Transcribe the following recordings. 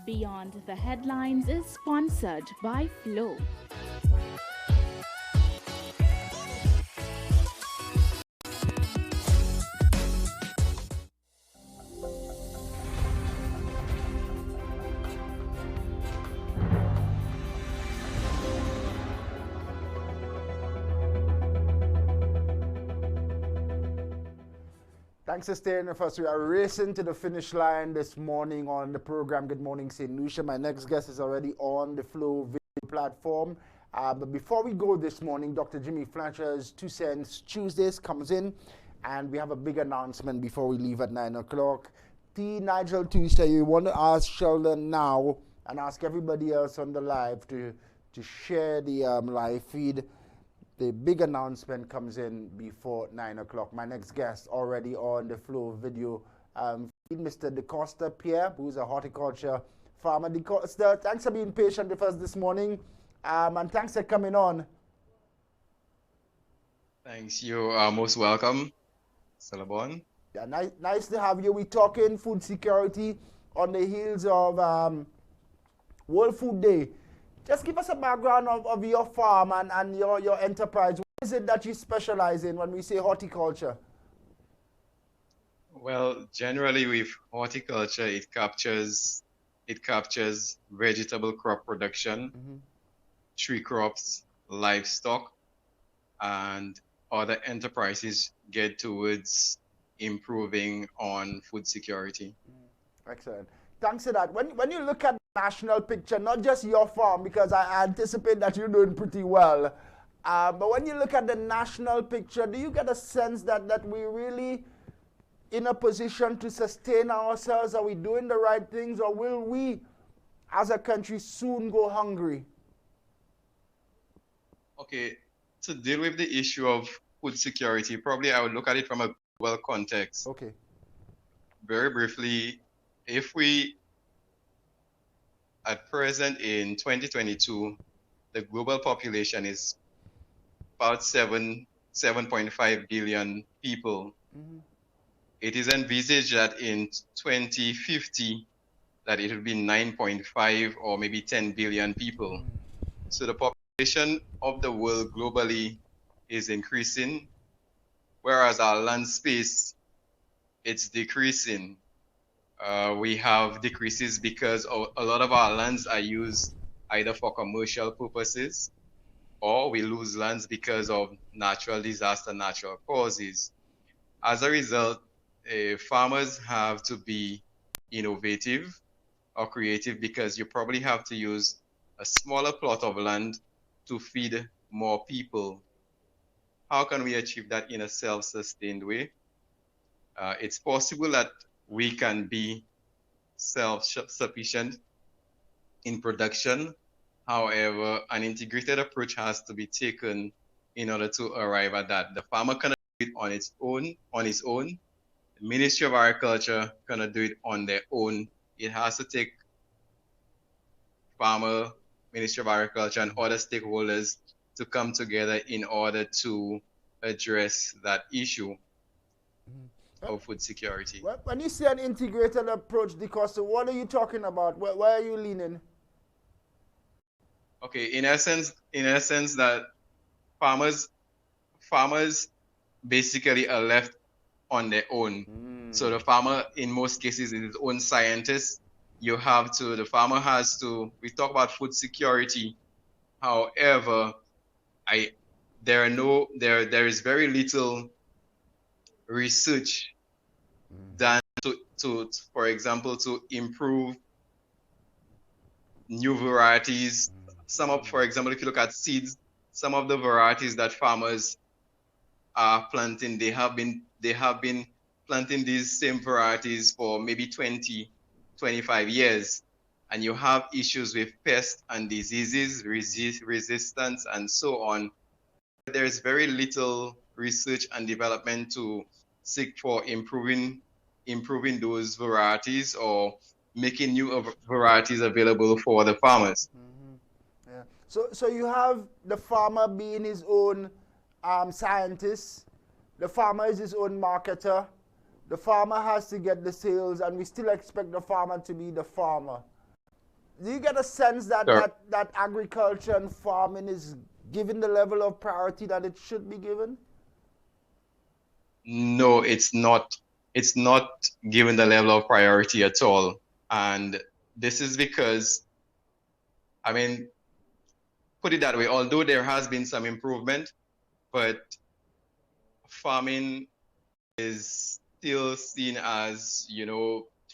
Beyond the Headlines is sponsored by Flow. Thanks for staying with us. We are racing to the finish line this morning on the program Good Morning St. Lucia. My next guest is already on the Flow video platform. But before we go this morning, Dr. Jimmy Fletcher's 2 Cents Tuesdays comes in, and we have a big announcement before we leave at 9 o'clock. T. Nigel Tuesday, you want to ask Sheldon now and ask everybody else on the live to share the live feed. The big announcement comes in before 9 o'clock. My next guest already on the Flow video feed, Mr. Dacosta Pierre, who's a horticulture farmer. Dacosta, thanks for being patient with us this morning, and thanks for coming on. Thanks. You are most welcome, Salabon. Yeah, nice to have you. We're talking food security on the heels of World Food Day. Just give us a background of your farm and your enterprise. What is it that you specialize in when we say horticulture? Well, generally with horticulture, it captures vegetable crop production, tree crops, livestock, and other enterprises get towards improving on food security. Excellent. Thanks for that. When you look at the national picture, not just your farm, because I anticipate that you're doing pretty well, but when you look at the national picture, do you get a sense that we're really in a position to sustain ourselves? Are we doing the right things, or will we, as a country, soon go hungry? Okay, to deal with the issue of food security, probably I would look at it from a global context. Okay. Very briefly, if we, at present in 2022, the global population is about 7.5 billion people. It is envisaged that in 2050, that it will be 9.5 or maybe 10 billion people. So the population of the world globally is increasing, whereas our land space, it's decreasing. We have decreases because a lot of our lands are used either for commercial purposes, or we lose lands because of natural disaster, natural causes. As a result, farmers have to be innovative or creative, because you probably have to use a smaller plot of land to feed more people. How can we achieve that in a self-sustained way? It's possible that we can be self-sufficient in production. However, an integrated approach has to be taken in order to arrive at that. The farmer cannot do it on its own. The Ministry of Agriculture cannot do it on their own. It has to take farmer, Ministry of Agriculture, and other stakeholders to come together in order to address that issue of food security. When you say an integrated approach, Dacosta, what are you talking about? Where are you leaning? Okay, in essence that farmers basically are left on their own. So the farmer, in most cases, is his own scientist. The farmer has to, we talk about food security. However, there is very little research done to, for example, to improve new varieties. For example, if you look at seeds, some of the varieties that farmers are planting, they have been planting these same varieties for maybe 20, 25 years, and you have issues with pests and diseases, resistance, and so on. There is very little research and development to seek for improving those varieties or making new varieties available for the farmers. Yeah. So you have the farmer being his own scientist, the farmer is his own marketer, the farmer has to get the sales, and we still expect the farmer to be the farmer. Do you get a sense that, Sure. that agriculture and farming is given the level of priority that it should be given? No, it's not. It's not given the level of priority at all. And this is because, I mean, put it that way, although there has been some improvement, but farming is still seen as,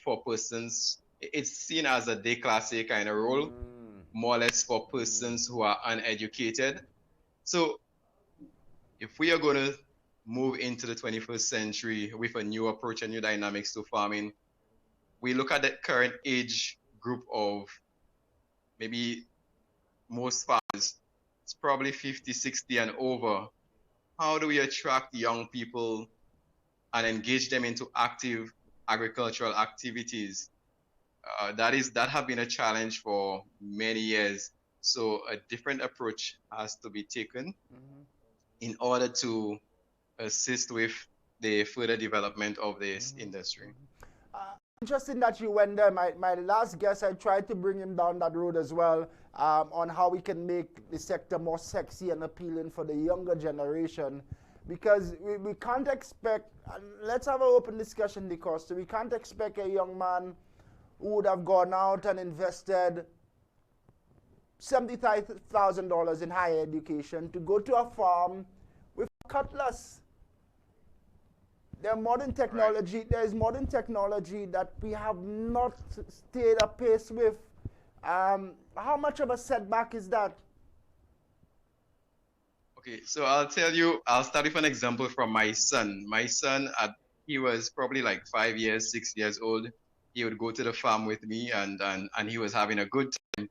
for persons, it's seen as a déclassé kind of role, more or less for persons who are uneducated. So if we are going to move into the 21st century with a new approach and new dynamics to farming, we look at the current age group of maybe most farmers, it's probably 50, 60 and over. How do we attract young people and engage them into active agricultural activities? That have been a challenge for many years. So a different approach has to be taken in order to assist with the further development of this industry. Interesting that you went there. My last guest, I tried to bring him down that road as well, on how we can make the sector more sexy and appealing for the younger generation. Because we can't expect, and let's have an open discussion, Dacosta. We can't expect a young man who would have gone out and invested $70,000 in higher education to go to a farm with a cutlass. There is modern technology that we have not stayed apace with. How much of a setback is that? Okay, so I'll start with an example from my son. My son, he was probably like 5 years, 6 years old. He would go to the farm with me and he was having a good time.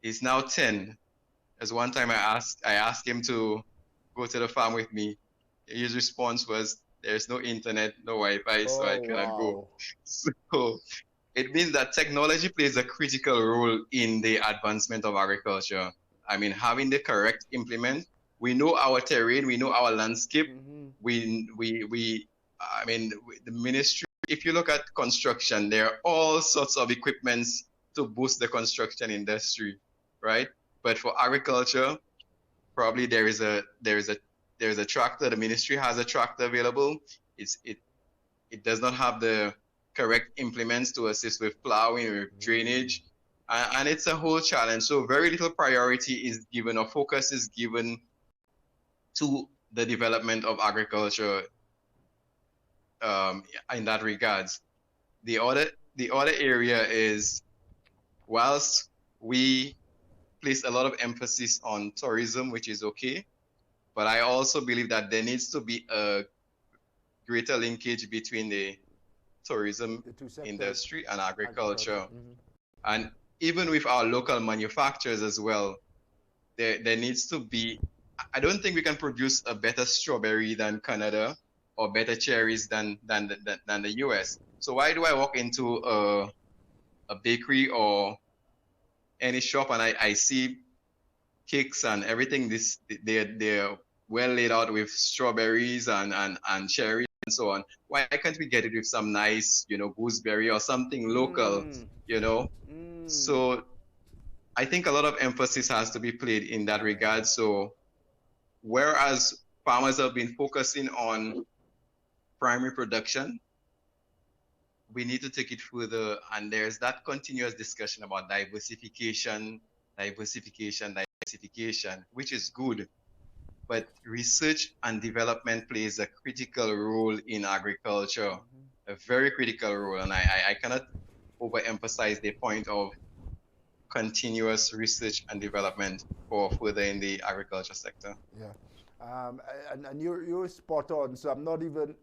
He's now 10. As one time I asked him to go to the farm with me. His response was, there's no internet, no Wi-Fi, so I cannot go. So it means that technology plays a critical role in the advancement of agriculture. I mean, having the correct implement, we know our terrain, we know our landscape. The ministry, if you look at construction, there are all sorts of equipments to boost the construction industry, right? But for agriculture, probably there is a tractor. The ministry has a tractor available. It does not have the correct implements to assist with plowing or drainage, and it's a whole challenge. So very little priority is given or focus is given to the development of agriculture in that regards. The other area is, whilst we place a lot of emphasis on tourism, which is okay, but I also believe that there needs to be a greater linkage between the tourism industry and agriculture. And even with our local manufacturers as well, there needs to be, I don't think we can produce a better strawberry than Canada or better cherries than the US. So why do I walk into a bakery or any shop and I see cakes and everything, they're well laid out with strawberries and cherries and so on? Why can't we get it with some nice, gooseberry or something local, So I think a lot of emphasis has to be played in that regard. So whereas farmers have been focusing on primary production, we need to take it further, and there's that continuous discussion about diversification, which is good. But research and development plays a critical role in agriculture, a very critical role. And I cannot overemphasize the point of continuous research and development for further in the agriculture sector. Yeah, and you're spot on. So I'm not even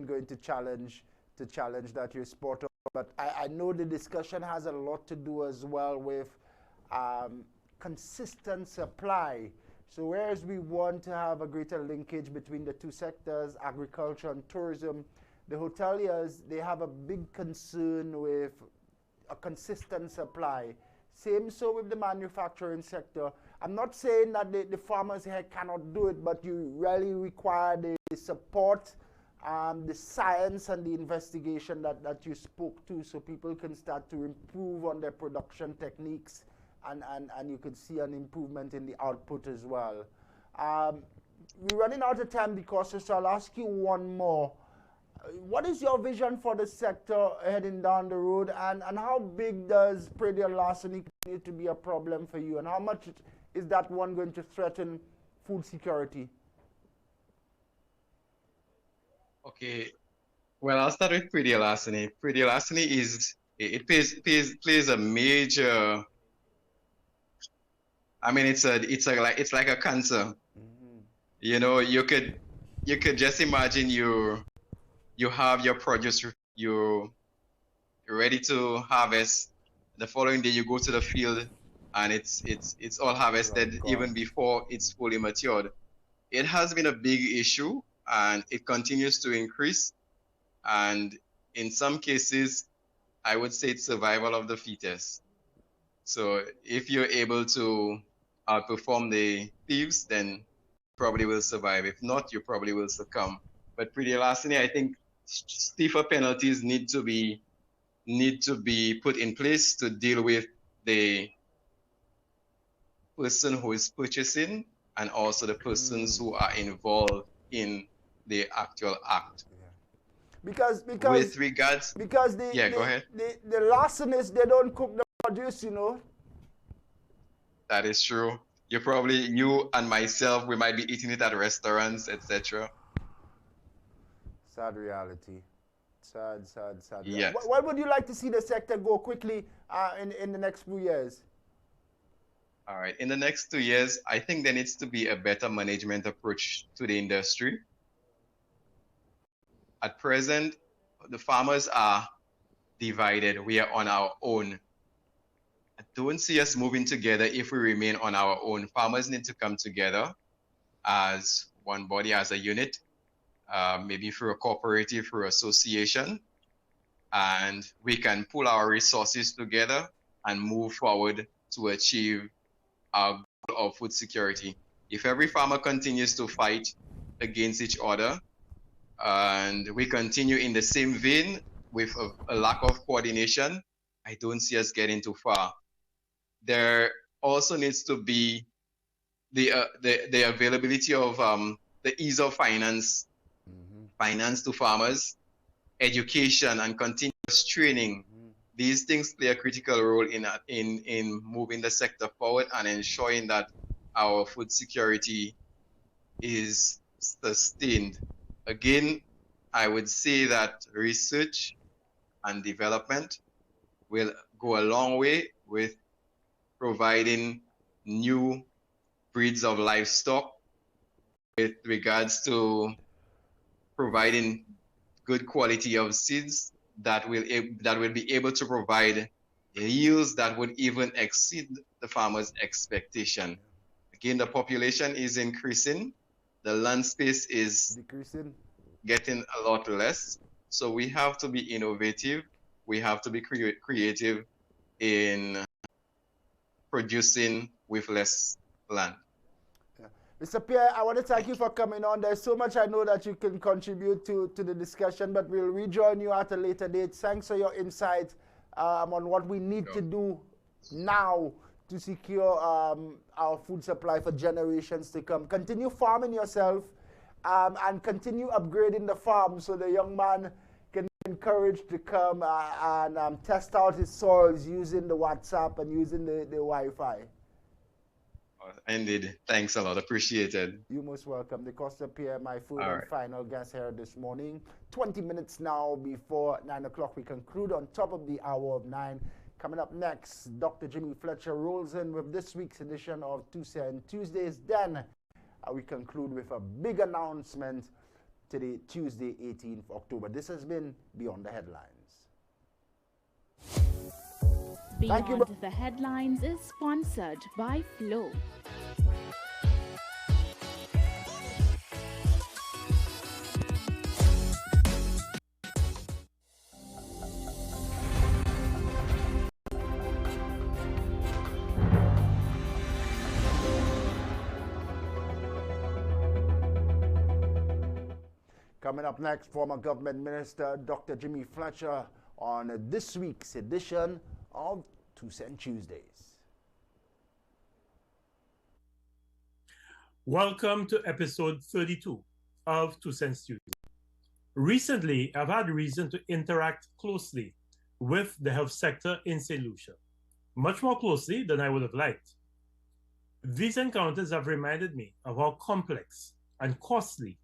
going to challenge that you're spot on. But I know the discussion has a lot to do as well with consistent supply. So whereas we want to have a greater linkage between the two sectors, agriculture and tourism, the hoteliers, they have a big concern with a consistent supply. Same so with the manufacturing sector. I'm not saying that the farmers here cannot do it, but you really require the support the science and the investigation that you spoke to, so people can start to improve on their production techniques, and you could see an improvement in the output as well. We're running out of time, Dacosta, so I'll ask you one more. What is your vision for the sector heading down the road, and how big does predial larceny continue to be a problem for you, and how much is that one going to threaten food security? Okay, well, I'll start with predial larceny. Predial larceny plays a major. I mean, it's like a cancer. You know, you could just imagine you have your produce, you're ready to harvest. The following day you go to the field and it's all harvested even before it's fully matured. It has been a big issue and it continues to increase. And in some cases, I would say it's survival of the fittest. So if you're able to outperform the thieves, then probably will survive. If not, you probably will succumb. But predial larceny, I think stiffer penalties need to be put in place to deal with the person who is purchasing and also the persons who are involved in the actual act. Because with regards, because go ahead. The larcenists, they don't cook the produce, you know. That is true. You and myself, we might be eating it at restaurants, etc. Sad reality. Sad. Yes. What would you like to see the sector go quickly in the next few years? All right. In the next 2 years, I think there needs to be a better management approach to the industry. At present, the farmers are divided. We are on our own. I don't see us moving together if we remain on our own. Farmers need to come together as one body, as a unit, maybe through a cooperative, through association, and we can pull our resources together and move forward to achieve our goal of food security. If every farmer continues to fight against each other, and we continue in the same vein with a lack of coordination, I don't see us getting too far. There also needs to be the availability of the ease of finance to farmers, education, and continuous training. These things play a critical role in moving the sector forward and ensuring that our food security is sustained. Again, I would say that research and development will go a long way with providing new breeds of livestock, with regards to providing good quality of seeds that will be able to provide yields that would even exceed the farmer's expectation. Again, the population is increasing, the land space is decreasing, getting a lot less. So we have to be innovative. We have to be creative in producing with less land. Mr. Pierre, I want to thank you for coming on. There's so much I know that you can contribute to the discussion, but we'll rejoin you at a later date. Thanks for your insight on what we need to do now to secure our food supply for generations to come. Continue farming yourself and continue upgrading the farm so the young man can be encouraged to come and test out his soils using the WhatsApp and using the Wi-Fi. Indeed. Thanks a lot. Appreciated. You're most welcome. Dacosta Pierre, my food and final guest here this morning. 20 minutes now before 9 o'clock. We conclude on top of the hour of 9. Coming up next, Dr. Jimmy Fletcher rolls in with this week's edition of Tuesdays. Then we conclude with a big announcement today, Tuesday, 18th October. This has been Beyond the Headlines. Beyond the Headlines is sponsored by Flow. Coming up next, former government minister Dr. Jimmy Fletcher on this week's edition of 2 Cent Tuesdays. Welcome to episode 32 of 2 Cents Tuesdays. Recently, I've had reason to interact closely with the health sector in St. Lucia, much more closely than I would have liked. These encounters have reminded me of how complex and costly